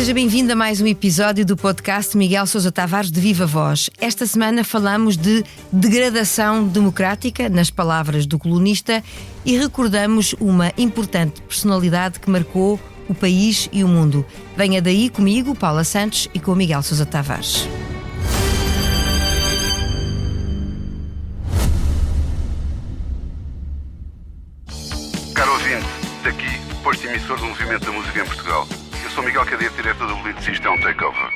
seja bem-vindo a mais um episódio do podcast Miguel Sousa Tavares de Viva Voz. Esta semana falamos de degradação democrática, nas palavras do colunista, e recordamos uma importante personalidade que marcou o país e o mundo. Venha daí comigo, Paula Santos, e com Miguel Sousa Tavares. Caro ouvinte, daqui, posto emissor do movimento da música em Portugal. Eu sou Miguel Cadeiro, diretor do Blitz, e isto é um takeover.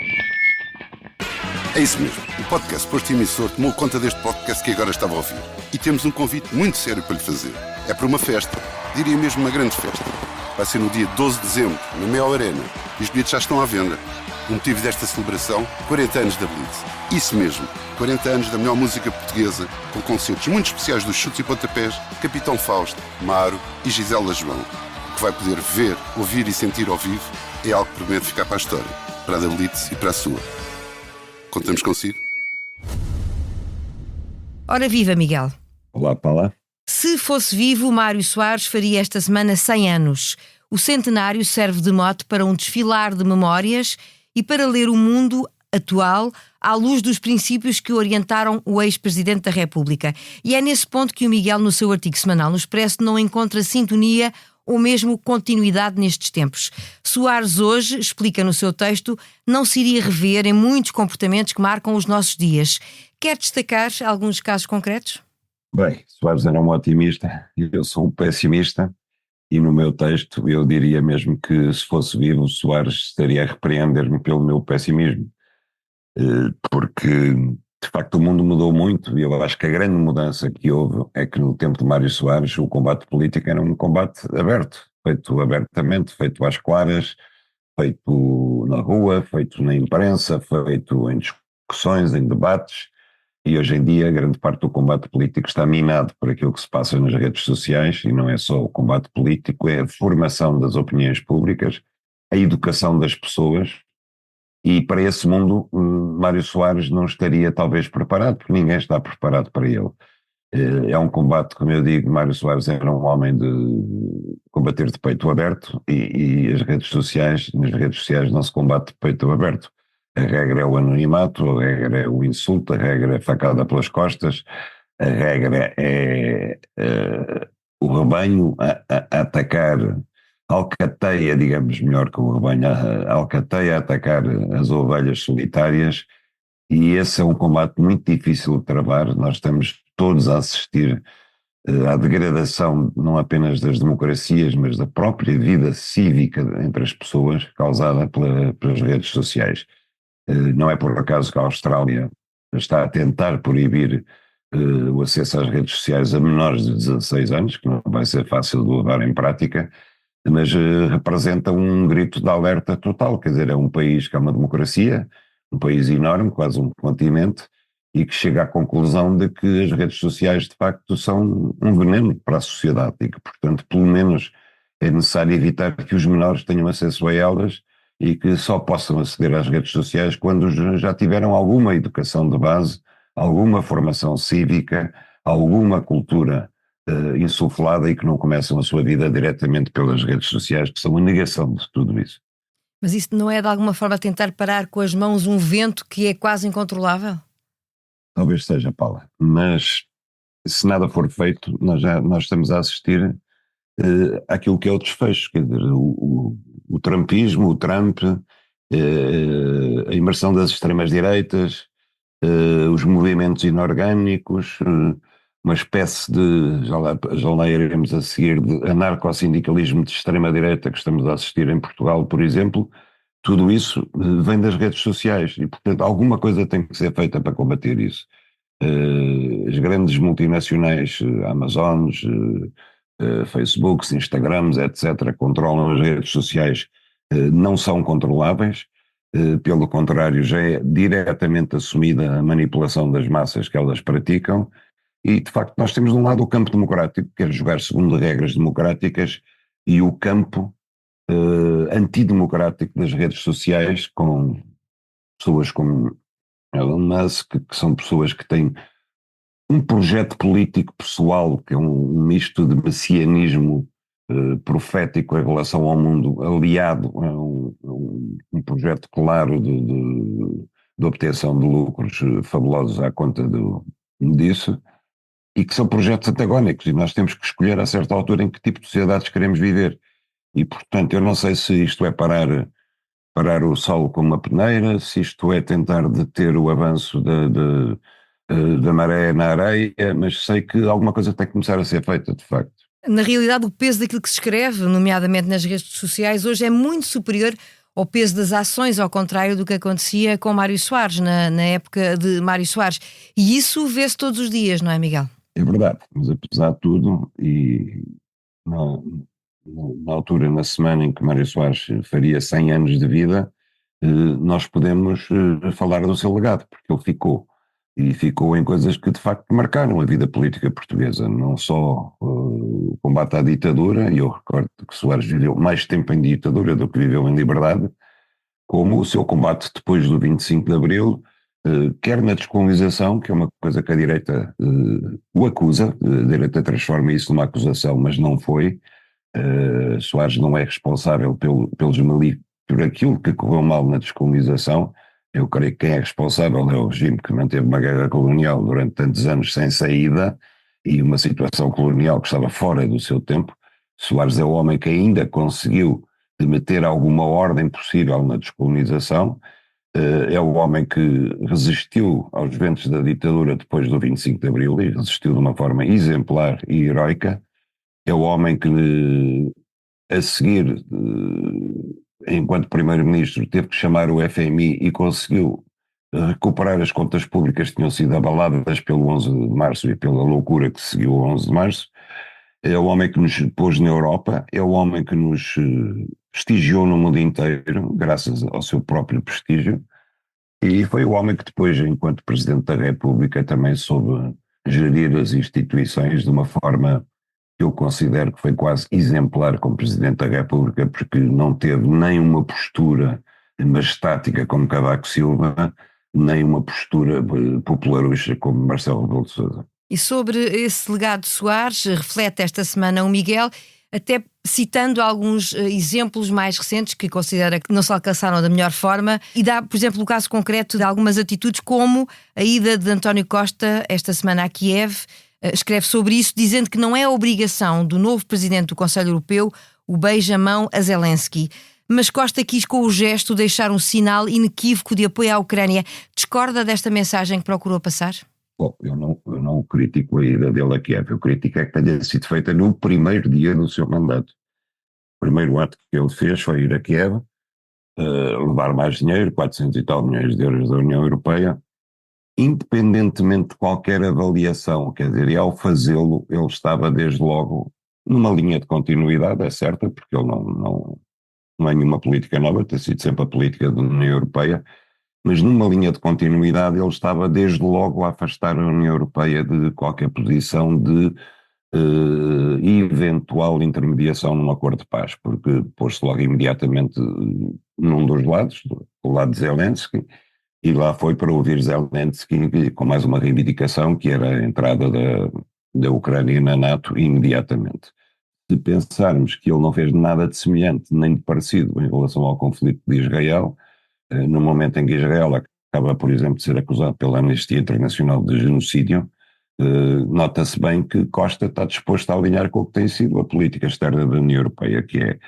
É isso mesmo. O podcast Posto Emissor tomou conta deste podcast que agora estava a ouvir. E temos um convite muito sério para lhe fazer. É para uma festa, diria mesmo uma grande festa. Vai ser no dia 12 de dezembro, na Mel Arena. E os bilhetes já estão à venda. O motivo desta celebração, 40 anos da Blitz. Isso mesmo, 40 anos da melhor música portuguesa, com concertos muito especiais dos Chutes e Pontapés, Capitão Fausto, Maro e Gisela João. O que vai poder ver, ouvir e sentir ao vivo é algo que promete ficar para a história, para a da Blitz e para a sua. Contamos consigo? Ora viva, Miguel. Olá, Paula. Se fosse vivo, Mário Soares faria esta semana 100 anos. O centenário serve de mote para um desfilar de memórias e para ler o mundo atual à luz dos princípios que orientaram o ex-presidente da República. E é nesse ponto que o Miguel, no seu artigo semanal no Expresso, não encontra sintonia ou mesmo continuidade nestes tempos. Soares hoje, explica no seu texto, não se iria rever em muitos comportamentos que marcam os nossos dias. Quer destacar alguns casos concretos? Bem, Soares era um otimista e eu sou um pessimista, e no meu texto eu diria mesmo que, se fosse vivo, Soares estaria a repreender-me pelo meu pessimismo, porque de facto o mundo mudou muito, e eu acho que a grande mudança que houve é que no tempo de Mário Soares o combate político era um combate aberto, feito abertamente, feito às claras, feito na rua, feito na imprensa, feito em discussões, em debates. E hoje em dia grande parte do combate político está minado por aquilo que se passa nas redes sociais, e não é só o combate político, é a formação das opiniões públicas, a educação das pessoas, e para esse mundo Mário Soares não estaria talvez preparado, porque ninguém está preparado para ele. É um combate, como eu digo, Mário Soares era um homem de combater de peito aberto, e nas redes sociais não se combate de peito aberto. A regra é o anonimato, a regra é o insulto, a regra é a facada pelas costas, a regra é o rebanho a atacar, a alcateia, digamos melhor que o rebanho, a alcateia a atacar as ovelhas solitárias, e esse é um combate muito difícil de travar. Nós estamos todos a assistir à degradação não apenas das democracias, mas da própria vida cívica entre as pessoas, causada pelas redes sociais. Não é por acaso que a Austrália está a tentar proibir o acesso às redes sociais a menores de 16 anos, que não vai ser fácil de levar em prática, mas representa um grito de alerta total. Quer dizer, é um país que é uma democracia, um país enorme, quase um continente, e que chega à conclusão de que as redes sociais de facto são um veneno para a sociedade, e que, portanto, pelo menos é necessário evitar que os menores tenham acesso a elas, e que só possam aceder às redes sociais quando já tiveram alguma educação de base, alguma formação cívica, alguma cultura insuflada, e que não começam a sua vida diretamente pelas redes sociais, que são a negação de tudo isso. Mas isso não é de alguma forma tentar parar com as mãos um vento que é quase incontrolável? Talvez seja, Paula, mas se nada for feito, nós estamos a assistir àquilo que é o desfecho, quer dizer, o trumpismo, o Trump, a imersão das extremas-direitas, os movimentos inorgânicos, uma espécie de, já lá iremos a seguir, de anarcossindicalismo de extrema-direita que estamos a assistir em Portugal, por exemplo. Tudo isso vem das redes sociais, e portanto alguma coisa tem que ser feita para combater isso. As grandes multinacionais, Amazones, Facebooks, Instagrams, etc., controlam as redes sociais, não são controláveis, pelo contrário, já é diretamente assumida a manipulação das massas que elas praticam, e de facto nós temos de um lado o campo democrático, que quer jogar segundo regras democráticas, e o campo antidemocrático das redes sociais, com pessoas como Elon Musk, que são pessoas que têm um projeto político pessoal, que é um misto de messianismo profético em relação ao mundo, aliado a um projeto claro de obtenção de lucros fabulosos à conta disso, e que são projetos antagónicos, e nós temos que escolher a certa altura em que tipo de sociedades queremos viver. E, portanto, eu não sei se isto é parar o sol com uma peneira, se isto é tentar deter o avanço da maré na areia, mas sei que alguma coisa tem que começar a ser feita, de facto. Na realidade, o peso daquilo que se escreve, nomeadamente nas redes sociais, hoje é muito superior ao peso das ações, ao contrário do que acontecia com Mário Soares, na época de Mário Soares. E isso vê-se todos os dias, não é, Miguel? É verdade, mas apesar de tudo, e na altura, na semana em que Mário Soares faria 100 anos de vida, nós podemos falar do seu legado, porque ele ficou. E ficou em coisas que de facto marcaram a vida política portuguesa, não só o combate à ditadura, e eu recordo que Soares viveu mais tempo em ditadura do que viveu em liberdade, como o seu combate depois do 25 de Abril, quer na descolonização, que é uma coisa que a direita o acusa, a direita transforma isso numa acusação, mas não foi. Soares não é responsável pelos por aquilo que correu mal na descolonização. Eu creio que quem é responsável é o regime que manteve uma guerra colonial durante tantos anos sem saída e uma situação colonial que estava fora do seu tempo. Soares é o homem que ainda conseguiu meter alguma ordem possível na descolonização, é o homem que resistiu aos ventos da ditadura depois do 25 de Abril e resistiu de uma forma exemplar e heroica. É o homem que, a seguir, enquanto primeiro-ministro, teve que chamar o FMI e conseguiu recuperar as contas públicas que tinham sido abaladas pelo 11 de março e pela loucura que seguiu o 11 de março. É o homem que nos pôs na Europa, é o homem que nos prestigiou no mundo inteiro, graças ao seu próprio prestígio, e foi o homem que depois, enquanto Presidente da República, também soube gerir as instituições de uma forma que eu considero que foi quase exemplar como Presidente da República, porque não teve nem uma postura majestática como Cavaco Silva, nem uma postura popularucha como Marcelo Rebelo de Sousa. E sobre esse legado de Soares, reflete esta semana o Miguel, até citando alguns exemplos mais recentes que considera que não se alcançaram da melhor forma, e dá, por exemplo, o caso concreto de algumas atitudes, como a ida de António Costa esta semana a Kiev. Escreve sobre isso, dizendo que não é a obrigação do novo presidente do Conselho Europeu o beija-mão a Zelensky. Mas Costa quis, com o gesto, deixar um sinal inequívoco de apoio à Ucrânia. Discorda desta mensagem que procurou passar? Bom, eu não critico a ida dele a Kiev, eu critico é que tenha sido feita no primeiro dia do seu mandato. O primeiro ato que ele fez foi ir a Kiev, levar mais dinheiro, 400 e tal milhões de euros da União Europeia, independentemente de qualquer avaliação, quer dizer, e ao fazê-lo ele estava desde logo numa linha de continuidade, é certo, porque ele não é nenhuma política nova, tem sido sempre a política da União Europeia, mas numa linha de continuidade ele estava desde logo a afastar a União Europeia de qualquer posição de eventual intermediação num acordo de paz, porque pôs-se logo imediatamente num dos lados, do lado de Zelensky, e lá foi para ouvir Zelensky com mais uma reivindicação, que era a entrada da Ucrânia na NATO imediatamente. Se pensarmos que ele não fez nada de semelhante nem de parecido em relação ao conflito de Israel, no momento em que Israel acaba, por exemplo, de ser acusado pela Amnistia Internacional de genocídio, nota-se bem que Costa está disposto a alinhar com o que tem sido a política externa da União Europeia, que é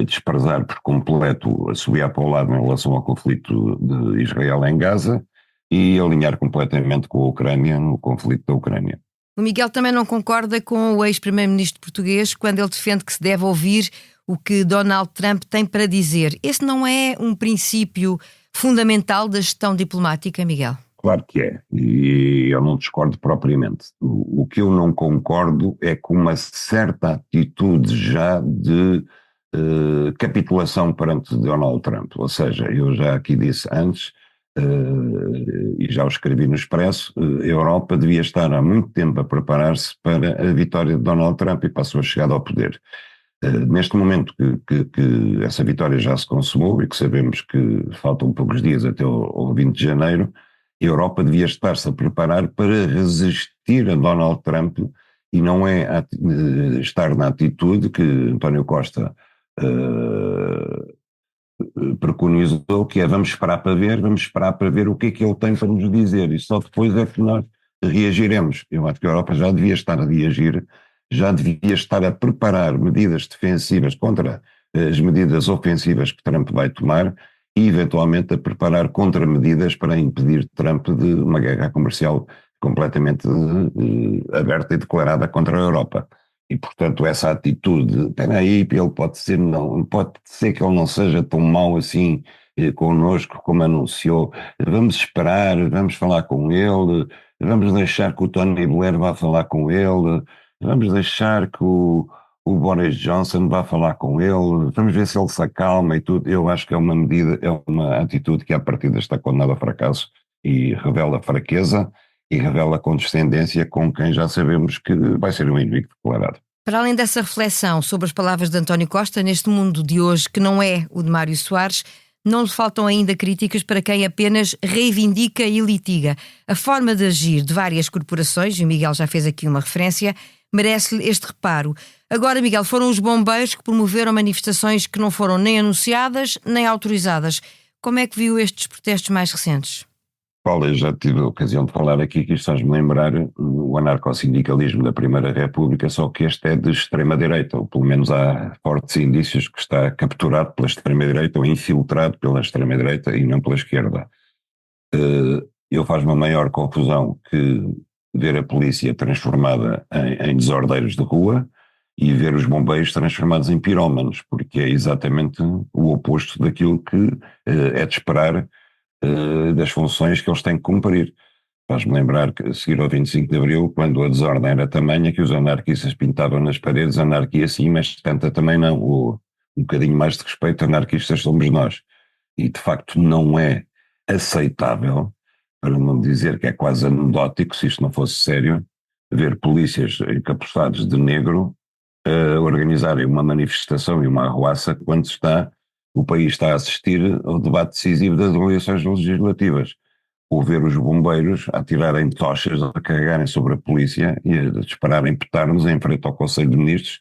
desprezar por completo, assobiar para o lado em relação ao conflito de Israel em Gaza e alinhar completamente com a Ucrânia no conflito da Ucrânia. O Miguel também não concorda com o ex-primeiro-ministro português quando ele defende que se deve ouvir o que Donald Trump tem para dizer. Esse não é um princípio fundamental da gestão diplomática, Miguel? Claro que é, e eu não discordo propriamente. O que eu não concordo é com uma certa atitude já de capitulação perante Donald Trump. Ou seja, eu já aqui disse antes, e já o escrevi no Expresso, a Europa devia estar há muito tempo a preparar-se para a vitória de Donald Trump e para a sua chegada ao poder. Neste momento que essa vitória já se consumou e que sabemos que faltam poucos dias até ao 20 de janeiro, a Europa devia estar-se a preparar para resistir a Donald Trump E não é estar na atitude que António Costa preconizou, que é vamos esperar para ver o que é que ele tem para nos dizer, e só depois é que nós reagiremos. Eu acho que a Europa já devia estar a reagir, já devia estar a preparar medidas defensivas contra as medidas ofensivas que Trump vai tomar e eventualmente a preparar contramedidas para impedir Trump de uma guerra comercial completamente aberta e declarada contra a Europa. E, portanto, essa atitude, espera aí, ele pode ser que ele não seja tão mau assim connosco como anunciou, vamos esperar, vamos falar com ele, vamos deixar que o Tony Blair vá falar com ele, vamos deixar que o Boris Johnson vá falar com ele, vamos ver se ele se acalma e tudo. Eu acho que é uma medida, é uma atitude que à partida está condenada a fracasso e revela fraqueza e revela condescendência com quem já sabemos que vai ser um inimigo declarado. Para além dessa reflexão sobre as palavras de António Costa, neste mundo de hoje, que não é o de Mário Soares, não lhe faltam ainda críticas para quem apenas reivindica e litiga. A forma de agir de várias corporações, e o Miguel já fez aqui uma referência, merece-lhe este reparo. Agora, Miguel, foram os bombeiros que promoveram manifestações que não foram nem anunciadas nem autorizadas. Como é que viu estes protestos mais recentes? Paulo, eu já tive a ocasião de falar aqui que isto faz-me lembrar o anarcossindicalismo da Primeira República, só que este é de extrema-direita, ou pelo menos há fortes indícios que está capturado pela extrema-direita ou infiltrado pela extrema-direita e não pela esquerda. Eu faz-me a maior confusão que ver a polícia transformada em desordeiros de rua e ver os bombeiros transformados em pirómanos, porque é exatamente o oposto daquilo que é de esperar das funções que eles têm que cumprir. Faz-me lembrar que, a seguir ao 25 de Abril, quando a desordem era tamanha que os anarquistas pintavam nas paredes anarquia sim, mas tanta também não, ou um bocadinho mais de respeito, anarquistas somos nós. E de facto não é aceitável, para não dizer que é quase anedótico, se isto não fosse sério, ver polícias encapuçados de negro organizarem uma manifestação e uma arruaça quando o país está a assistir ao debate decisivo das eleições legislativas. Ou ver os bombeiros a tirarem tochas, a carregarem sobre a polícia e a dispararem petardos em frente ao Conselho de Ministros,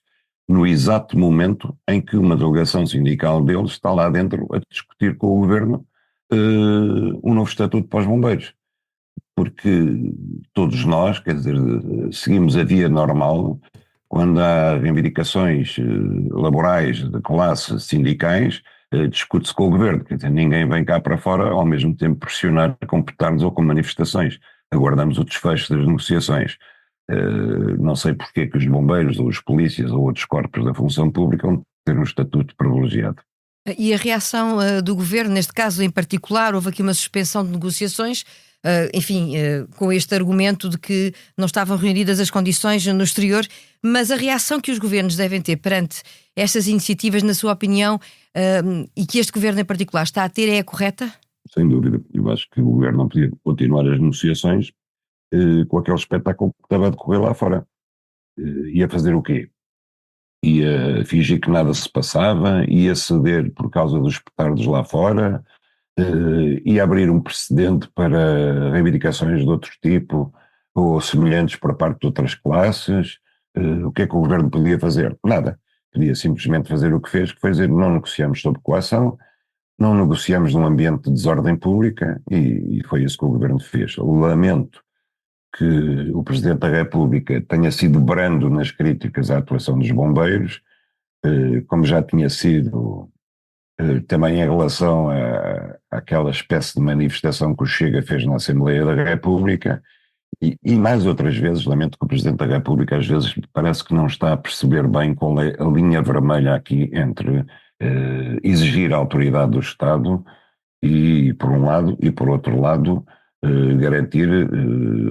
no exato momento em que uma delegação sindical deles está lá dentro a discutir com o governo um novo estatuto para os bombeiros. Porque todos nós, quer dizer, seguimos a via normal quando há reivindicações laborais de classe sindicais, discute-se com o governo, quer dizer, ninguém vem cá para fora ao mesmo tempo pressionar com petardos ou com manifestações. Aguardamos o desfecho das negociações. Não sei porque é que os bombeiros ou os polícias ou outros corpos da função pública vão ter um estatuto privilegiado. E a reação do governo, neste caso em particular, houve aqui uma suspensão de negociações, com este argumento de que não estavam reunidas as condições no exterior, mas a reação que os governos devem ter perante estas iniciativas, na sua opinião, e que este governo em particular está a ter, é a correta? Sem dúvida. Eu acho que o governo não podia continuar as negociações com aquele espetáculo que estava a decorrer lá fora. Ia fazer o quê? Ia fingir que nada se passava, ia ceder por causa dos petardos lá fora, ia abrir um precedente para reivindicações de outro tipo ou semelhantes por parte de outras classes. O que é que o governo podia fazer? Nada. Podia simplesmente fazer o que fez, que foi dizer não negociamos sob coação, não negociamos num ambiente de desordem pública e foi isso que o governo fez. Lamento que o Presidente da República tenha sido brando nas críticas à atuação dos bombeiros, como já tinha sido também em relação àquela espécie de manifestação que o Chega fez na Assembleia da República e mais outras vezes. Lamento que o Presidente da República às vezes parece que não está a perceber bem qual é a linha vermelha aqui entre exigir a autoridade do Estado e, por um lado, e por outro lado, garantir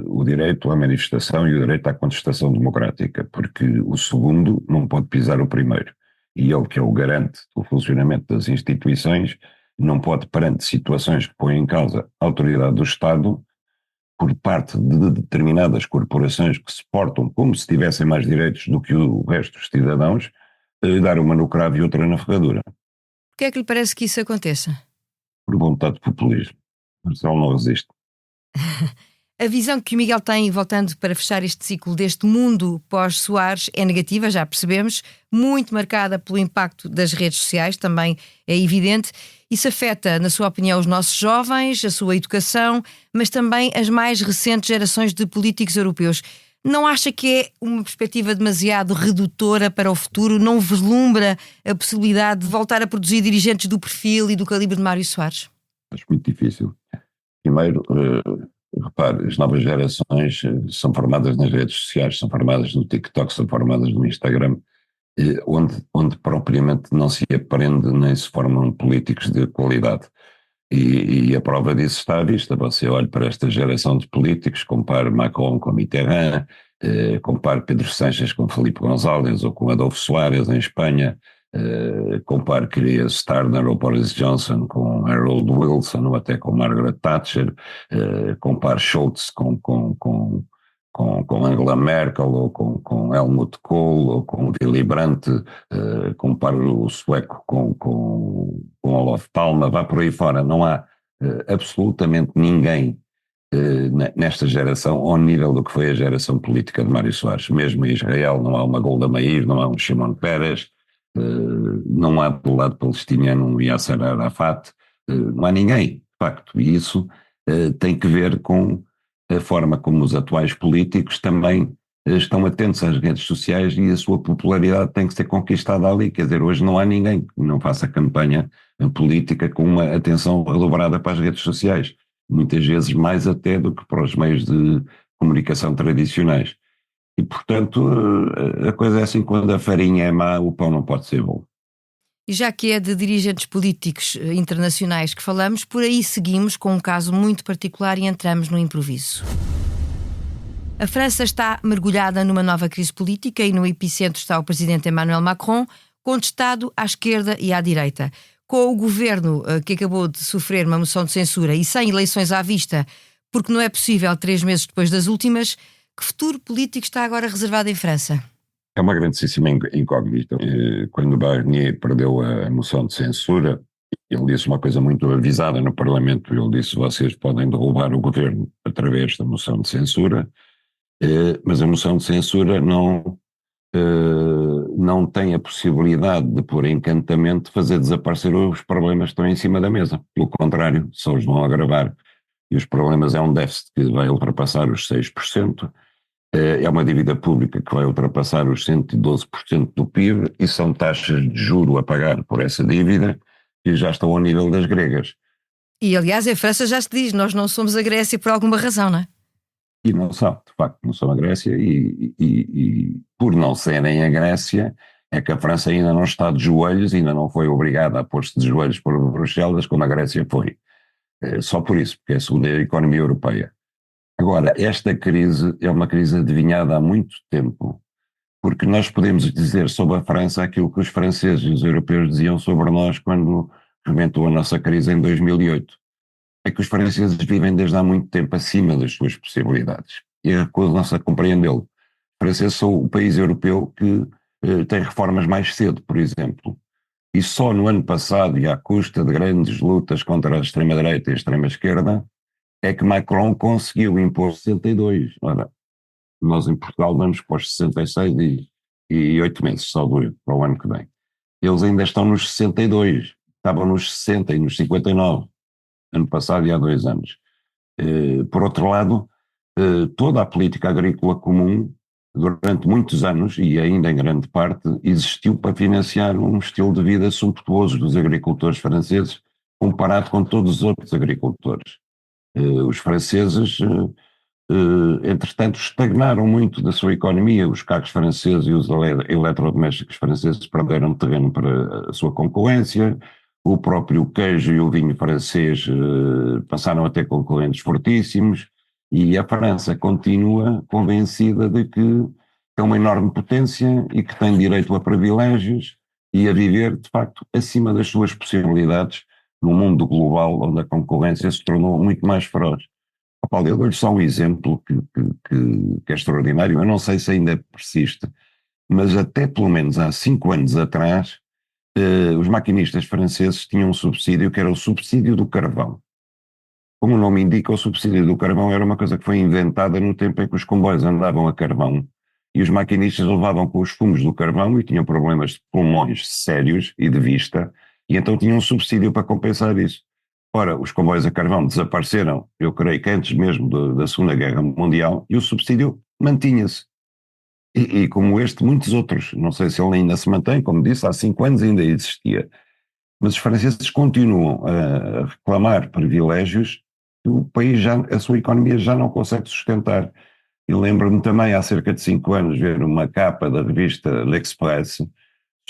o direito à manifestação e o direito à contestação democrática, porque o segundo não pode pisar o primeiro. E ele, que é o garante do funcionamento das instituições, não pode, perante situações que põem em causa a autoridade do Estado, por parte de determinadas corporações que se portam como se tivessem mais direitos do que o resto dos cidadãos, dar uma no cravo e outra na ferradura. Porquê é que lhe parece que isso aconteça? Por vontade de populismo. Marcelo não resiste. A visão que o Miguel tem, voltando para fechar este ciclo deste mundo pós-Soares, é negativa, já percebemos, muito marcada pelo impacto das redes sociais, também é evidente. Isso afeta, na sua opinião, os nossos jovens, a sua educação, mas também as mais recentes gerações de políticos europeus. Não acha que é uma perspectiva demasiado redutora para o futuro? Não vislumbra a possibilidade de voltar a produzir dirigentes do perfil e do calibre de Mário Soares? Acho muito difícil. Primeiro, repare, as novas gerações são formadas nas redes sociais, são formadas no TikTok, são formadas no Instagram, onde propriamente não se aprende nem se formam políticos de qualidade. E a prova disso está à vista. Você olha para esta geração de políticos, compare Macron com Mitterrand, compare Pedro Sánchez com Felipe González ou com Adolfo Suárez em Espanha, compare Keir Starmer ou Boris Johnson com Harold Wilson ou até com Margaret Thatcher, compare Scholz com Angela Merkel ou com Helmut Kohl ou com Willy Brandt, compare o sueco com Olof Palme, vá por aí fora. Não há absolutamente ninguém nesta geração ao nível do que foi a geração política de Mário Soares. Mesmo em Israel não há uma Golda Meir, não há um Shimon Peres, não há do lado palestiniano um Yasser Arafat, não há ninguém, de facto. E isso tem que ver com a forma como os atuais políticos também estão atentos às redes sociais e a sua popularidade tem que ser conquistada ali. Quer dizer, hoje não há ninguém que não faça campanha política com uma atenção redobrada para as redes sociais, muitas vezes mais até do que para os meios de comunicação tradicionais. E, portanto, a coisa é assim, quando a farinha é má, o pão não pode ser bom. E já que é de dirigentes políticos internacionais que falamos, por aí seguimos com um caso muito particular e entramos no improviso. A França está mergulhada numa nova crise política e no epicentro está o presidente Emmanuel Macron, contestado à esquerda e à direita. Com o governo que acabou de sofrer uma moção de censura e sem eleições à vista, porque não é possível 3 meses depois das últimas, que futuro político está agora reservado em França? É uma grandíssima incógnita. Quando Barnier perdeu a moção de censura, ele disse uma coisa muito avisada no Parlamento. Ele disse: vocês podem derrubar o governo através da moção de censura, mas a moção de censura não tem a possibilidade de, por encantamento, fazer desaparecer os problemas que estão em cima da mesa. Pelo contrário, só os vão agravar. E os problemas é um déficit que vai ultrapassar os 6%. É uma dívida pública que vai ultrapassar os 112% do PIB e são taxas de juro a pagar por essa dívida que já estão ao nível das gregas. E, aliás, em França já se diz, nós não somos a Grécia por alguma razão, não é? E não são, de facto, não são a Grécia e por não serem a Grécia é que a França ainda não está de joelhos, ainda não foi obrigada a pôr-se de joelhos por Bruxelas como a Grécia foi. Só por isso, porque é a segunda economia europeia. Agora, esta crise é uma crise adivinhada há muito tempo, porque nós podemos dizer sobre a França aquilo que os franceses e os europeus diziam sobre nós quando rebentou a nossa crise em 2008. É que os franceses vivem desde há muito tempo acima das suas possibilidades. E a nossa compreendê-lo. Os franceses são o país europeu que tem reformas mais cedo, por exemplo. E só no ano passado, e à custa de grandes lutas contra a extrema-direita e a extrema-esquerda, é que Macron conseguiu impor 62. Ora, nós em Portugal vamos para os 66 e 8 meses, só para o ano que vem. Eles ainda estão nos 62, estavam nos 60 e nos 59, ano passado e há 2 anos. Por outro lado, toda a política agrícola comum, durante muitos anos, e ainda em grande parte, existiu para financiar um estilo de vida sumptuoso dos agricultores franceses, comparado com todos os outros agricultores. Os franceses, entretanto, estagnaram muito da sua economia. Os carros franceses e os eletrodomésticos franceses perderam terreno para a sua concorrência. O próprio queijo e o vinho francês passaram a ter concorrentes fortíssimos. E a França continua convencida de que é uma enorme potência e que tem direito a privilégios e a viver, de facto, acima das suas possibilidades, num mundo global onde a concorrência se tornou muito mais feroz. Paulo, eu dou-lhe só um exemplo que é extraordinário. Eu não sei se ainda persiste, mas até pelo menos há 5 anos atrás, os maquinistas franceses tinham um subsídio que era o subsídio do carvão. como o nome indica, o subsídio do carvão era uma coisa que foi inventada no tempo em que os comboios andavam a carvão e os maquinistas levavam com os fumos do carvão e tinham problemas de pulmões sérios e de vista, e então tinham um subsídio para compensar isso. Ora, os comboios a carvão desapareceram, eu creio que antes mesmo da Segunda Guerra Mundial, e o subsídio mantinha-se. E como este, muitos outros. Não sei se ele ainda se mantém, como disse, há 5 anos ainda existia. Mas os franceses continuam a reclamar privilégios que o país a sua economia já não consegue sustentar. E lembro-me também, há cerca de 5 anos, ver uma capa da revista L'Express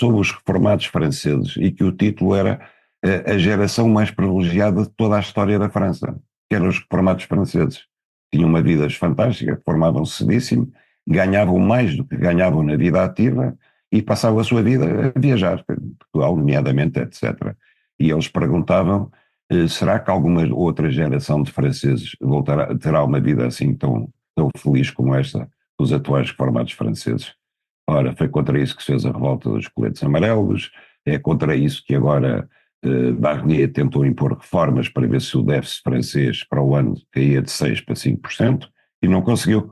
sobre os reformados franceses e que o título era a geração mais privilegiada de toda a história da França, que eram os reformados franceses. Tinham uma vida fantástica, formavam-se cedíssimo, ganhavam mais do que ganhavam na vida ativa e passavam a sua vida a viajar, Portugal, nomeadamente, etc. E eles perguntavam, será que alguma outra geração de franceses terá uma vida assim tão feliz como esta dos atuais reformados franceses? Ora, foi contra isso que se fez a revolta dos coletes amarelos, é contra isso que agora Barnier tentou impor reformas para ver se o déficit francês para o ano caía de 6% para 5% e não conseguiu.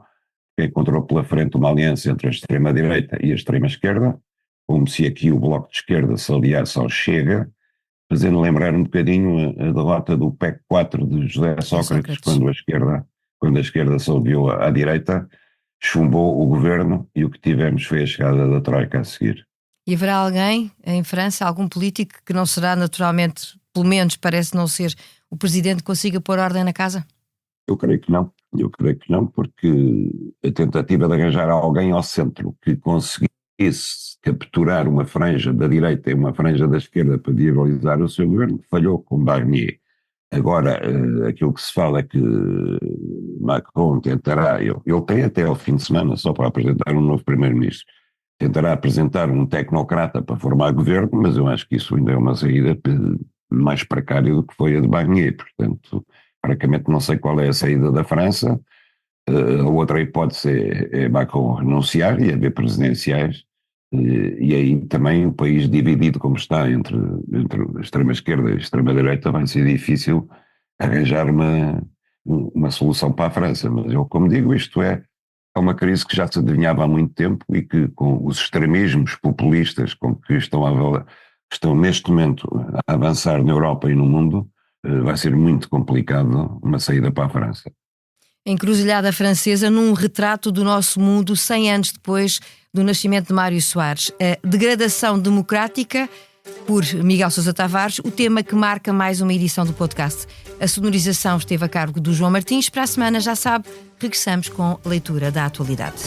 Encontrou pela frente uma aliança entre a extrema-direita e a extrema-esquerda, como se aqui o Bloco de Esquerda se aliasse ao Chega, fazendo lembrar um bocadinho a derrota do PEC 4 de José Sócrates, quando a esquerda se aliou à direita, chumbou o governo e o que tivemos foi a chegada da Troika a seguir. E haverá alguém em França, algum político que não será naturalmente, pelo menos parece não ser, o presidente que consiga pôr ordem na casa? Eu creio que não, porque a tentativa de arranjar alguém ao centro que conseguisse capturar uma franja da direita e uma franja da esquerda para viabilizar o seu governo falhou com Barnier. Agora, aquilo que se fala é que Macron tentará, ele tem até ao fim de semana só para apresentar um novo primeiro-ministro, tentará apresentar um tecnocrata para formar governo, mas eu acho que isso ainda é uma saída mais precária do que foi a de Barnier, portanto, francamente não sei qual é a saída da França. A outra hipótese é Macron renunciar e haver presidenciais, e aí também o país dividido como está entre a extrema-esquerda e a extrema-direita vai ser difícil arranjar uma solução para a França, mas eu, como digo, isto é uma crise que já se adivinhava há muito tempo e que com os extremismos populistas com que estão neste momento a avançar na Europa e no mundo, vai ser muito complicado uma saída para a França. Encruzilhada francesa num retrato do nosso mundo 100 anos depois do nascimento de Mário Soares. A degradação democrática, por Miguel Sousa Tavares, o tema que marca mais uma edição do podcast. A sonorização esteve a cargo do João Martins. Para a semana, já sabe, regressamos com a leitura da atualidade.